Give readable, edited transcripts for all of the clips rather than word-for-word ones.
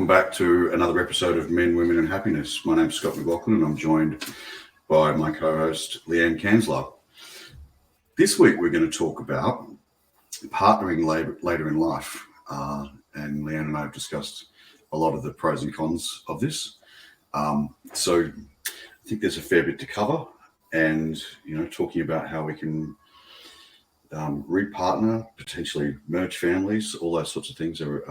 back to another episode of Men, Women and Happiness. My name's Scott McLaughlin and I'm joined by my co-host Leanne Kansler. This week we're going to talk about partnering later in life. And Leanne and I have discussed a lot of the pros and cons of this. So I think there's a fair bit to cover, and talking about how we can repartner, potentially merge families, all those sorts of things are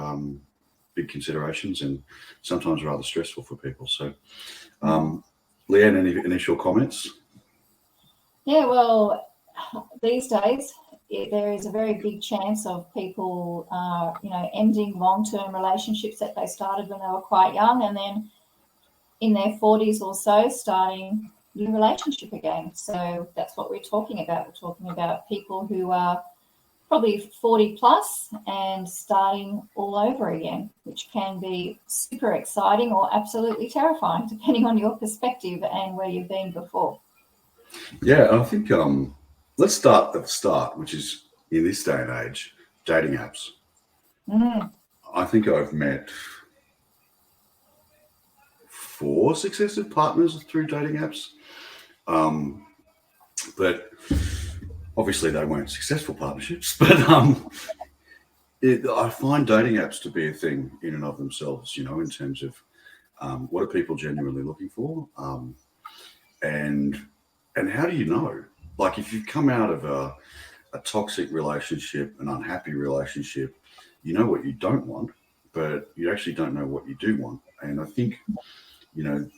big considerations and sometimes rather stressful for people. So, Leanne, any initial comments? Yeah, well, these days there is a very big chance of people, ending long-term relationships that they started when they were quite young, and then in their 40s or so starting a new relationship again. So that's what we're talking about. We're talking about people who are probably 40 plus and starting all over again, which can be super exciting or absolutely terrifying, depending on your perspective and where you've been before. Yeah, I think let's start at the start, which is in this day and age, dating apps. I think I've met 4 successive partners through dating apps. But obviously they weren't successful partnerships, but I find dating apps to be a thing in and of themselves, in terms of what are people genuinely looking for, and how do you know? Like, if you've come out of a toxic relationship, an unhappy relationship, you know what you don't want, but you actually don't know what you do want. And I think,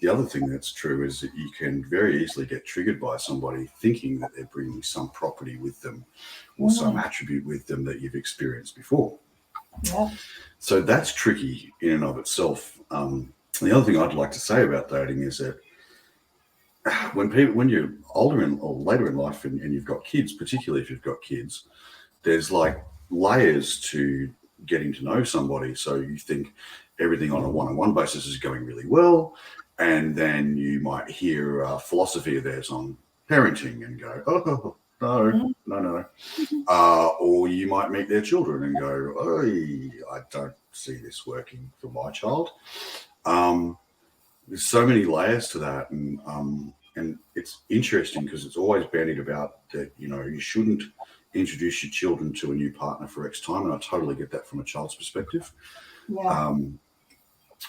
the other thing that's true is that you can very easily get triggered by somebody thinking that they're bringing some property with them or some attribute with them that you've experienced before. Yeah. So that's tricky in and of itself. The other thing I'd like to say about dating is that when you're older or later in life and you've got kids, particularly if you've got kids, there's like layers to getting to know somebody. So you think everything on a one-on-one basis is going really well, and then you might hear a philosophy of theirs on parenting and go, oh, no. Or you might meet their children and go, oh, I don't see this working for my child. There's so many layers to that, and it's interesting because it's always bandied about that, you shouldn't introduce your children to a new partner for X time, and I totally get that from a child's perspective. Yeah.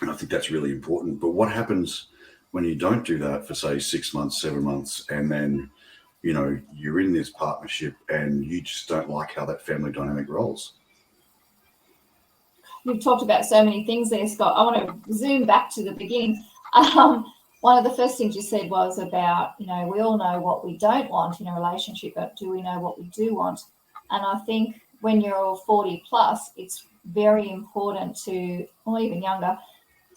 And I think that's really important. But what happens when you don't do that for, say, 6 months, 7 months, and then, you're in this partnership and you just don't like how that family dynamic rolls? You've talked about so many things there, Scott. I want to zoom back to the beginning. One of the first things you said was about, we all know what we don't want in a relationship, but do we know what we do want? And I think when you're 40 plus, it's very important to, or even younger,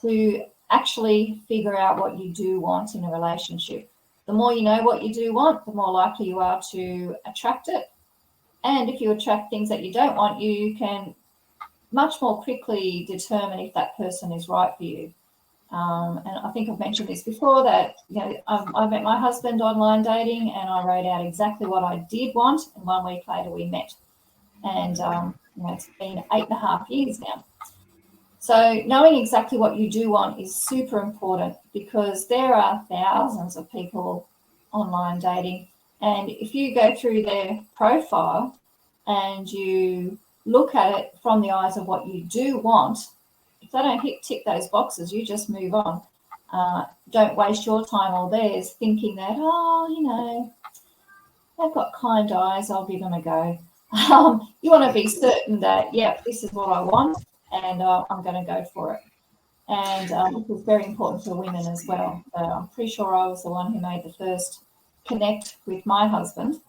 to actually figure out what you do want in a relationship. The more you know what you do want, the more likely you are to attract it. And if you attract things that you don't want, you can much more quickly determine if that person is right for you. And I think I've mentioned this before that, I met my husband online dating and I wrote out exactly what I did want. And 1 week later we met. And, it's been 8.5 years now. So knowing exactly what you do want is super important, because there are thousands of people online dating. And if you go through their profile and you look at it from the eyes of what you do want, if they don't tick those boxes, you just move on. Don't waste your time or theirs thinking that, they've got kind eyes, I'll give them a go. You want to be certain that, this is what I want, and I'm going to go for it. And this is very important for women as well. I'm pretty sure I was the one who made the first connect with my husband,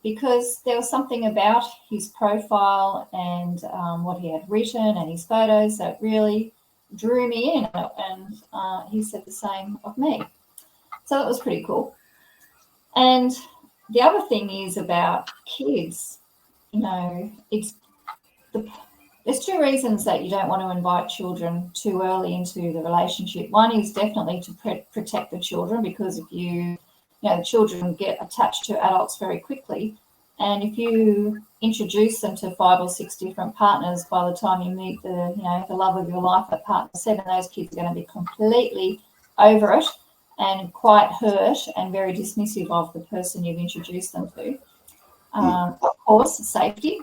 because there was something about his profile and what he had written and his photos that really drew me in, and he said the same of me. So that was pretty cool. And the other thing is about kids. There's 2 reasons that you don't want to invite children too early into the relationship. One is definitely to protect the children, because if the children get attached to adults very quickly, and if you introduce them to 5 or 6 different partners, by the time you meet the love of your life at partner 7, those kids are going to be completely over it and quite hurt and very dismissive of the person you've introduced them to. Of course, safety.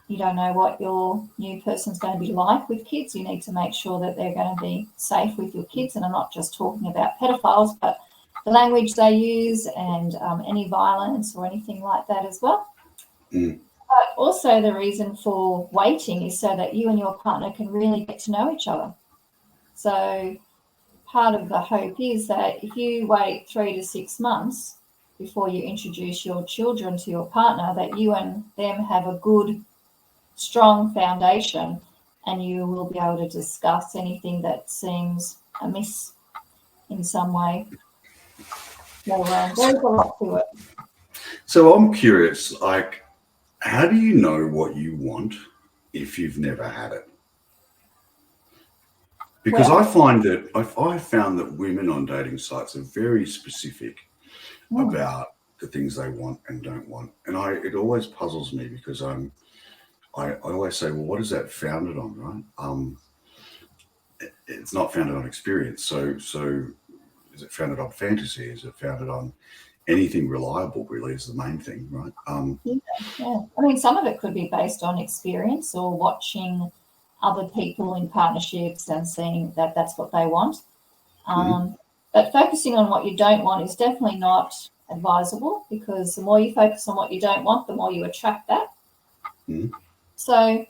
You don't know what your new person's going to be like with kids. You need to make sure that they're going to be safe with your kids. And I'm not just talking about pedophiles, but the language they use and any violence or anything like that as well. But also the reason for waiting is so that you and your partner can really get to know each other. So part of the hope is that if you wait 3 to 6 months before you introduce your children to your partner, that you and them have a good, strong foundation, and you will be able to discuss anything that seems amiss in some way. So, there's a lot to it. So I'm curious, like, how do you know what you want if you've never had it? Because I found that women on dating sites are very specific about the things they want and don't want, and it always puzzles me, because I always say, well, what is that founded on, right? It's not founded on experience. So is it founded on fantasy? Is it founded on anything reliable? Really, is the main thing, right? Yeah. I mean, some of it could be based on experience or watching other people in partnerships and seeing that that's what they want. But focusing on what you don't want is definitely not advisable, because the more you focus on what you don't want, the more you attract that. So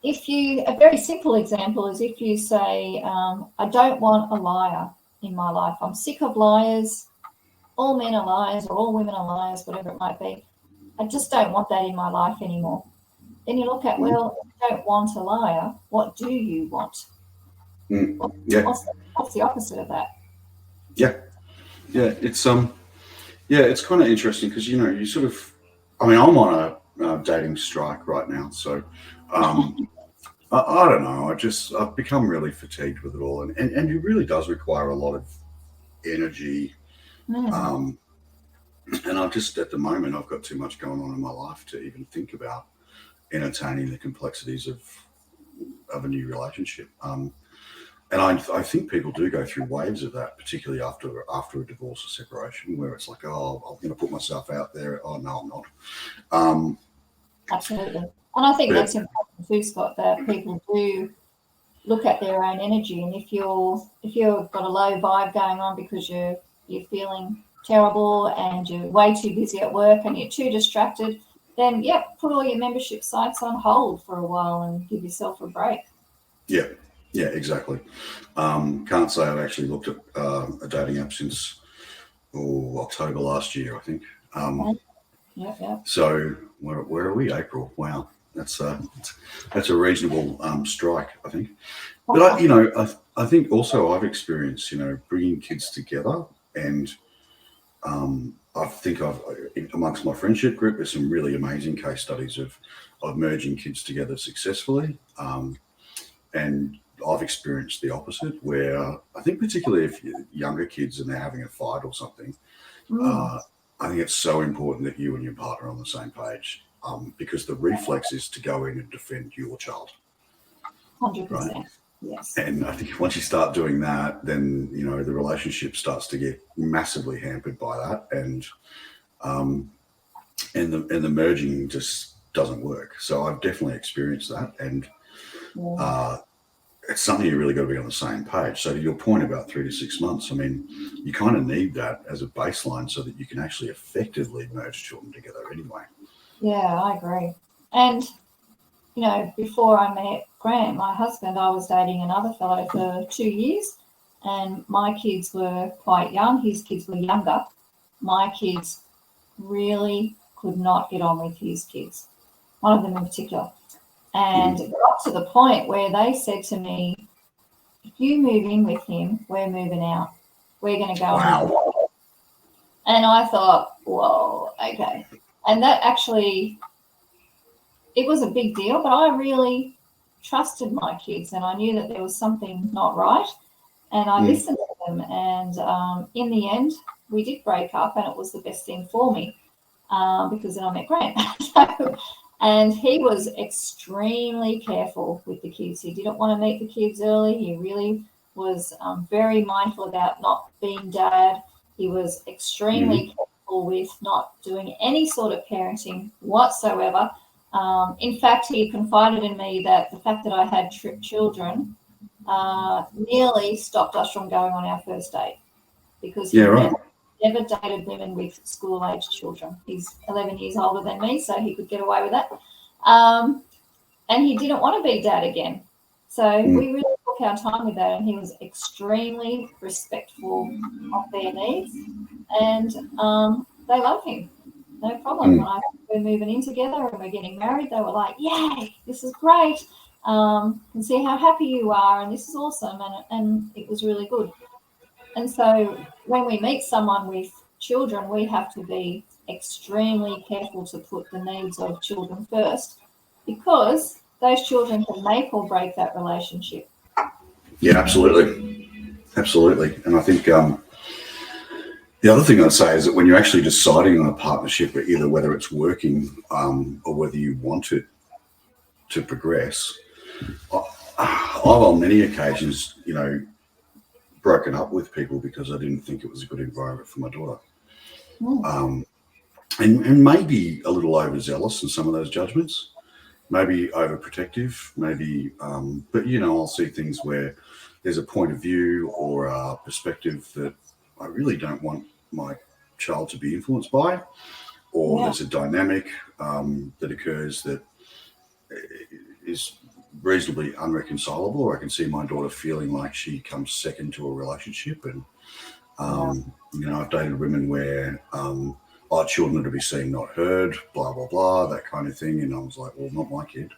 a very simple example is if you say, I don't want a liar in my life. I'm sick of liars. All men are liars, or all women are liars, whatever it might be. I just don't want that in my life anymore. Then you look at, well, if you don't want a liar, what do you want? What's the opposite of that? Yeah, it's it's kind of interesting, because you sort of, I mean, I'm on a dating strike right now, so I don't know. I've become really fatigued with it all, and it really does require a lot of energy. And I'm just, at the moment, I've got too much going on in my life to even think about entertaining the complexities of a new relationship. And I think people do go through waves of that, particularly after a divorce or separation, where it's like, oh, I'm going to put myself out there. Oh, no, I'm not. Absolutely. And I think that's important too, Scott, that people do look at their own energy. And if you've got a low vibe going on because you're feeling terrible and you're way too busy at work and you're too distracted, then put all your membership sites on hold for a while and give yourself a break. Yeah, exactly. Can't say I've actually looked at a dating app since October last year, I think. So where are we? April. Wow, that's a reasonable strike, I think. But I think also I've experienced bringing kids together, and I think amongst my friendship group, there's some really amazing case studies of merging kids together successfully, and I've experienced the opposite, where I think particularly if you're younger kids and they're having a fight or something, I think it's so important that you and your partner are on the same page, because the reflex is to go in and defend your child. 100%. Right? Yes. And I think once you start doing that, then the relationship starts to get massively hampered by that, and the merging just doesn't work. So I've definitely experienced that, and it's something you really got to be on the same page. So to your point about 3 to 6 months, I mean, you kind of need that as a baseline so that you can actually effectively merge children together anyway. Yeah, I agree. And, before I met Grant, my husband, I was dating another fellow for 2 years, and my kids were quite young. His kids were younger. My kids really could not get on with his kids, one of them in particular. And it got to the point where they said to me, if you move in with him, we're moving out. We're going to go. Wow. And I thought, whoa, okay. And that actually, it was a big deal, but I really trusted my kids, and I knew that there was something not right, and I listened to them. And in the end, we did break up, and it was the best thing for me, because then I met Grant. So And he was extremely careful with the kids. He didn't want to meet the kids early. He really was very mindful about not being dad. He was extremely careful with not doing any sort of parenting whatsoever. In fact, he confided in me that the fact that I had children nearly stopped us from going on our first date, because he never dated women with school-age children. He's 11 years older than me, so he could get away with that. And he didn't want to be dad again. So we really took our time with that, and he was extremely respectful of their needs, and they love him. No problem. When we're moving in together and we're getting married, they were like, yay, this is great. Can see how happy you are, and this is awesome. And it was really good. And so when we meet someone with children, we have to be extremely careful to put the needs of children first, because those children can make or break that relationship. Yeah, absolutely. Absolutely. And I think the other thing I'd say is that when you're actually deciding on a partnership, either whether it's working or whether you want it to progress, I've on many occasions, broken up with people because I didn't think it was a good environment for my daughter. And maybe a little overzealous in some of those judgments, maybe overprotective, maybe, but I'll see things where there's a point of view or a perspective that I really don't want my child to be influenced by, or there's a dynamic that occurs that is reasonably unreconcilable, or I can see my daughter feeling like she comes second to a relationship. And I've dated women where our children are to be seen, not heard, blah blah blah, that kind of thing. And I was like, well, not my kid.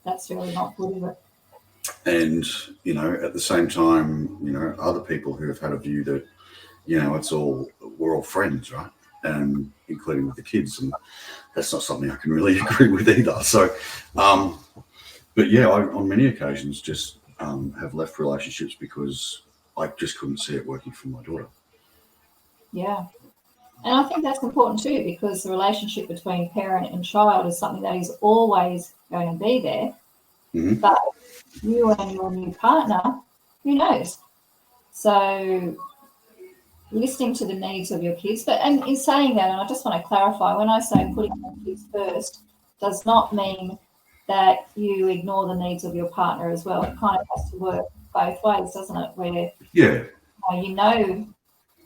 That's really not good, is it? And at the same time, other people who have had a view that we're all friends, right? And including with the kids, and that's not something I can really agree with either. So, but I, on many occasions, just have left relationships because I just couldn't see it working for my daughter. Yeah. And I think that's important too, because the relationship between parent and child is something that is always going to be there. But you and your new partner, who knows? So listening to the needs of your kids. And in saying that, and I just want to clarify, when I say putting your kids first, does not mean that you ignore the needs of your partner as well. It kind of has to work both ways, doesn't it? Where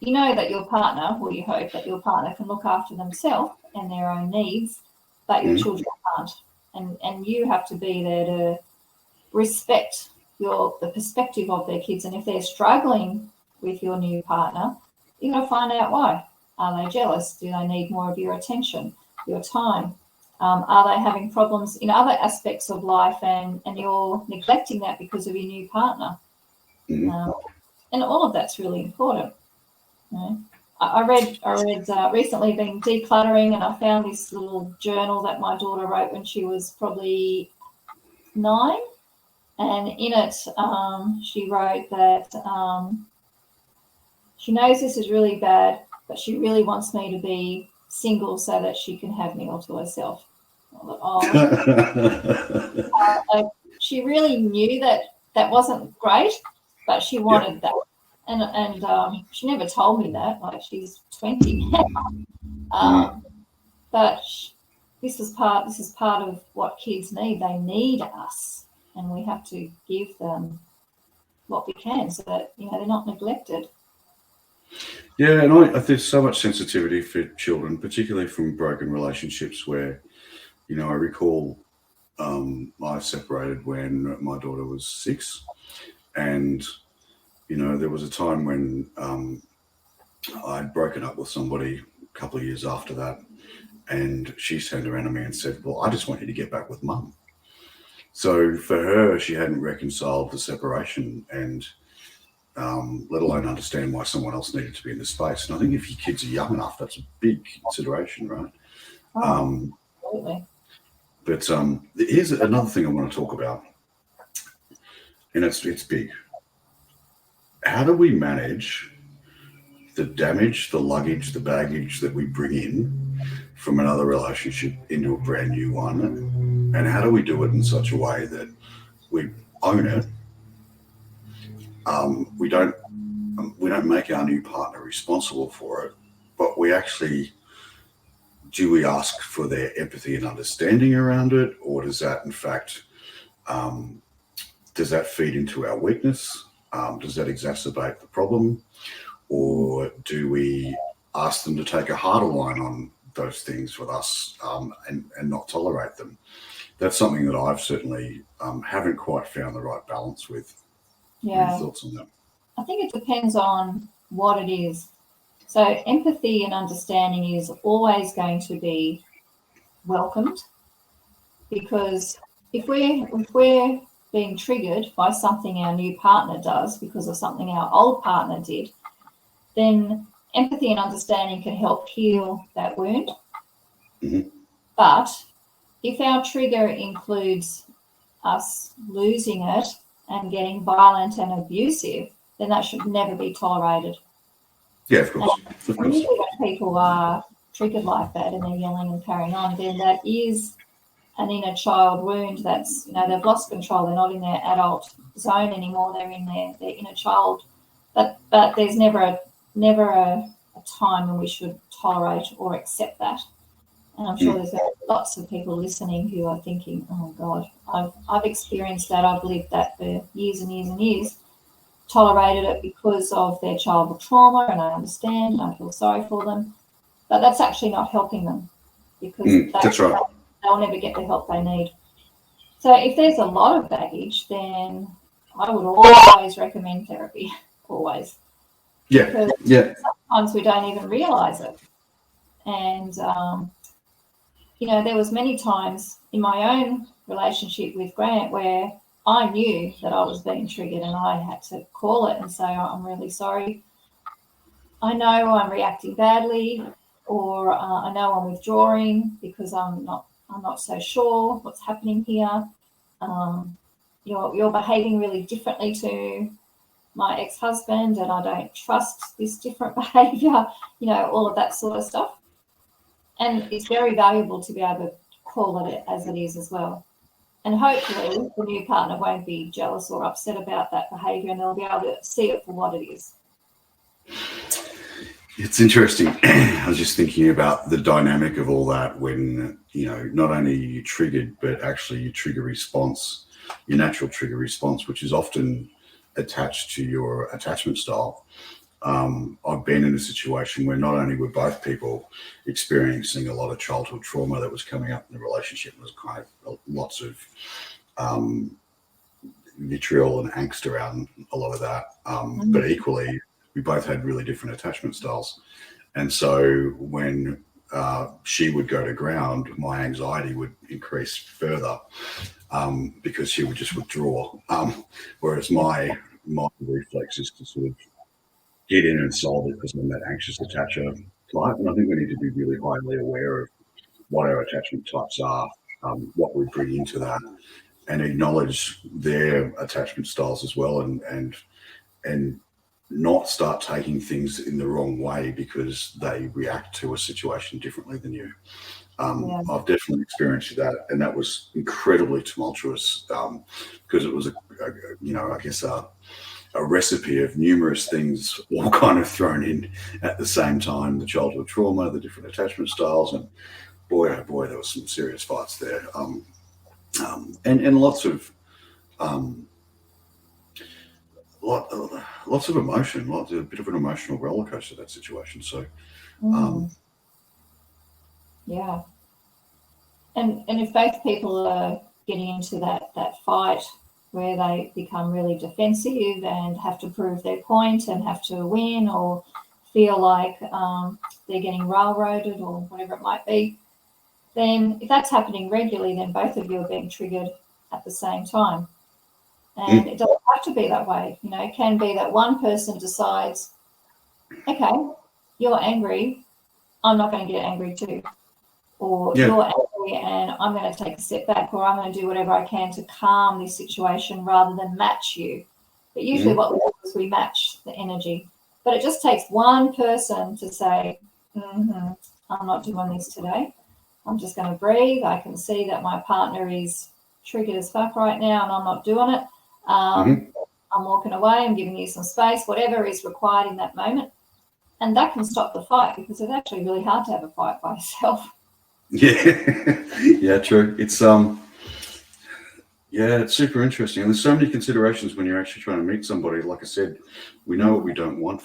you know that your partner, or you hope that your partner can look after themselves and their own needs, but your children can't. And you have to be there to respect the perspective of their kids. And if they're struggling with your new partner, you've got to find out why. Are they jealous? Do they need more of your attention, your time? Are they having problems in other aspects of life, and you're neglecting that because of your new partner? And all of that's really important. I read recently, been decluttering, and I found this little journal that my daughter wrote when she was probably 9. And in it, she wrote that she knows this is really bad, but she really wants me to be single so that she can have me all to herself. She really knew that wasn't great, but she wanted that. And she never told me that. Like, she's 20 now. But this is part of what kids need. They need us, and we have to give them what we can so that they're not neglected. Yeah, and there's so much sensitivity for children, particularly from broken relationships, where I recall I separated when my daughter was 6, and there was a time when I'd broken up with somebody a couple of years after that, and she turned around to me and said, well, I just want you to get back with Mum. So for her, she hadn't reconciled the separation, and let alone understand why someone else needed to be in the space. And I think if your kids are young enough, that's a big consideration, right? Absolutely. But here's another thing I want to talk about, and it's big. How do we manage the damage, the luggage, the baggage that we bring in from another relationship into a brand new one? And how do we do it in such a way that we own it? We don't make our new partner responsible for it, but we actually, do we ask for their empathy and understanding around it, or does that in fact does that feed into our weakness? Does that exacerbate the problem? Or do we ask them to take a harder line on those things with us, and not tolerate them? That's something that I've certainly haven't quite found the right balance with. What are your thoughts on that? I think it depends on what it is. So empathy and understanding is always going to be welcomed, because if we're being triggered by something our new partner does because of something our old partner did, then empathy and understanding can help heal that wound. Mm-hmm. But if our trigger includes us losing it and getting violent and abusive, then that should never be tolerated. Yeah, of course. Usually when people are triggered like that and they're yelling and carrying on, then that is an inner child wound. That's, they've lost control. They're not in their adult zone anymore. They're in their inner child. But there's never a time when we should tolerate or accept that. And I'm sure there's lots of people listening who are thinking, oh God, I've experienced that. I've lived that for years and years and years, tolerated it because of their childhood trauma, and I understand and I feel sorry for them. But that's actually not helping them, because that's right. They'll never get the help they need. So if there's a lot of baggage, then I would always recommend therapy, always. Yeah, because yeah. Sometimes we don't even realise it. And, there was many times in my own relationship with Grant where I knew that I was being triggered and I had to call it and say, I'm really sorry. I know I'm reacting badly, or I know I'm withdrawing because I'm not so sure what's happening here. You're behaving really differently to my ex-husband, and I don't trust this different behaviour, all of that sort of stuff. And it's very valuable to be able to call it as it is as well. And hopefully the new partner won't be jealous or upset about that behaviour, and they'll be able to see it for what it is. It's interesting. I was just thinking about the dynamic of all that when, not only are you triggered, but actually your trigger response, your natural trigger response, which is often attached to your attachment style. I've been in a situation where not only were both people experiencing a lot of childhood trauma that was coming up in the relationship, there was kind of lots of vitriol and angst around a lot of that, but equally we both had really different attachment styles. And so when she would go to ground, my anxiety would increase further, because she would just withdraw, whereas my reflex is to sort of get in and solve it because I'm that anxious attacher type. And I think we need to be really highly aware of what our attachment types are, what we bring into that, and acknowledge their attachment styles as well, and not start taking things in the wrong way because they react to a situation differently than you. I've definitely experienced that, and that was incredibly tumultuous, because it was a recipe of numerous things all kind of thrown in at the same time: the childhood trauma, the different attachment styles, and boy, oh boy, there was some serious fights there, and lots of lots of emotion, a bit of an emotional roller coaster, that situation. So yeah, and if both people are getting into that fight where they become really defensive and have to prove their point and have to win, or feel like they're getting railroaded or whatever it might be, then if that's happening regularly, then both of you are being triggered at the same time. And it doesn't have to be that way. It can be that one person decides, okay, you're angry, I'm not going to get angry too. Or you're angry and I'm going to take a step back, or I'm going to do whatever I can to calm this situation rather than match you. But usually what we do is we match the energy. But it just takes one person to say, I'm not doing this today. I'm just going to breathe. I can see that my partner is triggered as fuck right now and I'm not doing it. I'm walking away. I'm giving you some space, whatever is required in that moment. And that can stop the fight, because it's actually really hard to have a fight by yourself. Yeah, yeah, true. It's yeah, it's super interesting. And there's so many considerations when you're actually trying to meet somebody. Like I said, we know what we don't want.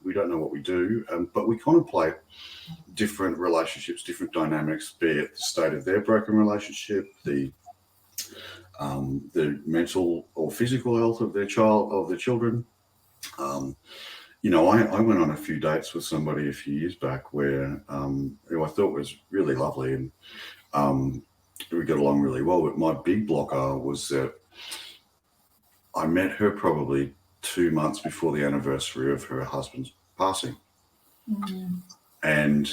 We don't know what we do, but we contemplate different relationships, different dynamics, be it the state of their broken relationship, the mental or physical health of their children. I went on a few dates with somebody a few years back who I thought was really lovely, and we got along really well. But my big blocker was that I met her probably 2 months before the anniversary of her husband's passing. And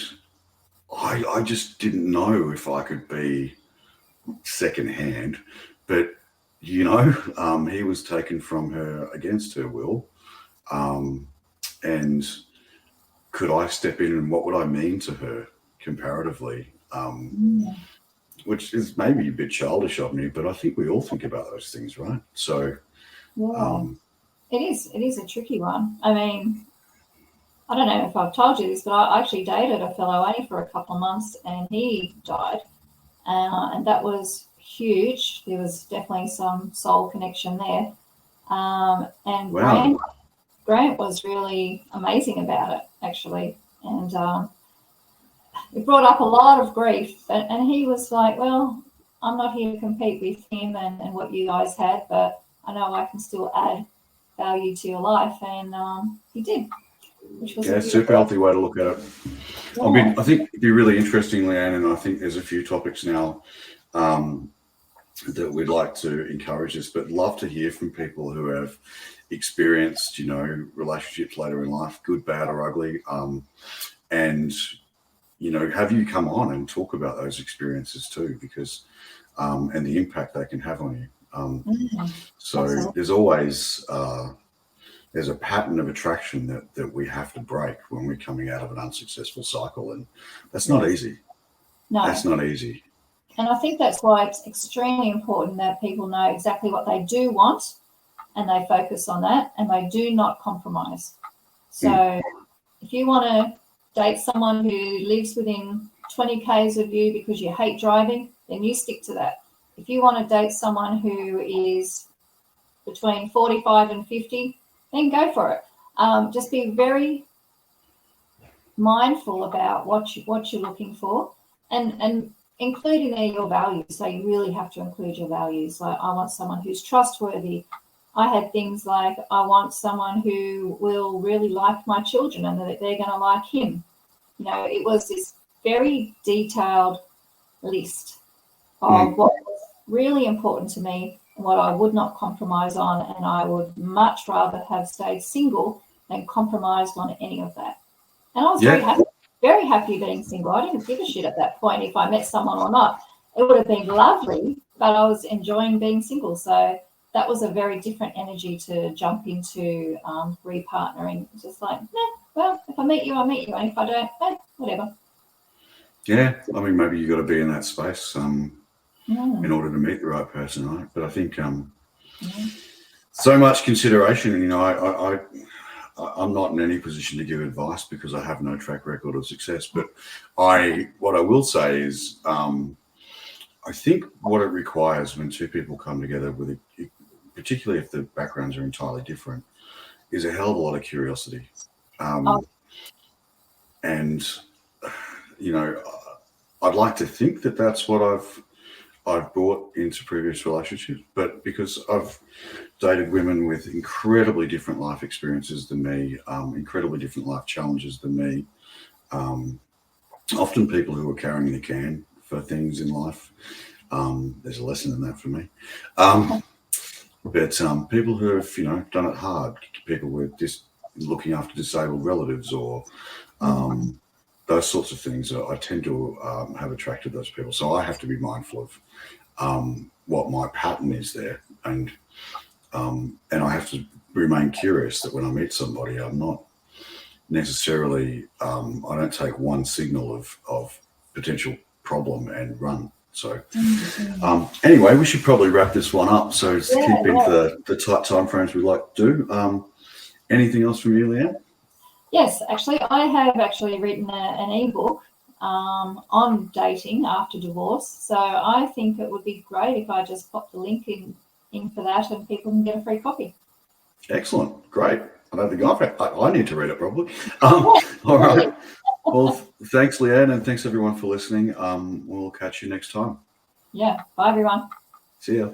I just didn't know if I could be secondhand, but he was taken from her against her will. And could I step in, and what would I mean to her comparatively? Which is maybe a bit childish of me, but I think we all think about those things, right? So, it is a tricky one. I mean, I don't know if I've told you this, but I actually dated a fellow only for a couple of months, and he died, and that was huge. There was definitely some soul connection there, and wow. Grant was really amazing about it, actually, and it brought up a lot of grief. And he was like, "Well, I'm not here to compete with him and what you guys had, but I know I can still add value to your life," and he did. Which was a super healthy way to look at it. Yeah. I think it'd be really interesting, Leanne, and I think there's a few topics now that we'd like to encourage this, but love to hear from people who have experienced, relationships later in life, good, bad, or ugly, and have you come on and talk about those experiences too, because and the impact they can have on you. So Absolutely. there's always there's a pattern of attraction that we have to break when we're coming out of an unsuccessful cycle, and that's not easy. No, that's not easy. And I think that's why it's extremely important that people know exactly what they do want, and they focus on that, and they do not compromise. So if you want to date someone who lives within 20 k's of you because you hate driving, then you stick to that. If you want to date someone who is between 45 and 50, then go for it. Just be very mindful about what you're looking for, and include in there your values. So you really have to include your values. Like, I want someone who's trustworthy. I had things like, I want someone who will really like my children and that they're going to like him. It was this very detailed list of what was really important to me and what I would not compromise on, and I would much rather have stayed single than compromised on any of that. And I was very happy being single. I didn't give a shit at that point if I met someone or not. It would have been lovely, but I was enjoying being single. So that was a very different energy to jump into repartnering. Just like, well, if I meet you, I meet you. And if I don't, whatever. Yeah, I mean, maybe you got to be in that space in order to meet the right person, right? But I think so much consideration, and I'm not in any position to give advice because I have no track record of success. But what I will say is, I think what it requires when two people come together particularly if the backgrounds are entirely different, is a hell of a lot of curiosity. And I'd like to think that that's what I've brought into previous relationships, but because I've dated women with incredibly different life experiences than me, incredibly different life challenges than me, often people who are carrying the can for things in life. There's a lesson in that for me. But people who have, done it hard, people with just looking after disabled relatives or those sorts of things, I tend to have attracted those people. So I have to be mindful of what my pattern is there, and I have to remain curious that when I meet somebody, I'm not necessarily, I don't take one signal of potential problem and run. So anyway, we should probably wrap this one up. So to keep into the tight time frames we like to do. Anything else from you, Leanne? Yes, actually, I have actually written an ebook on dating after divorce. So I think it would be great if I just pop the link in for that and people can get a free copy. Excellent. Great. I don't think I need to read it probably. All right. Well, thanks, Leanne, and thanks everyone for listening. We'll catch you next time. Yeah. Bye, everyone. See ya.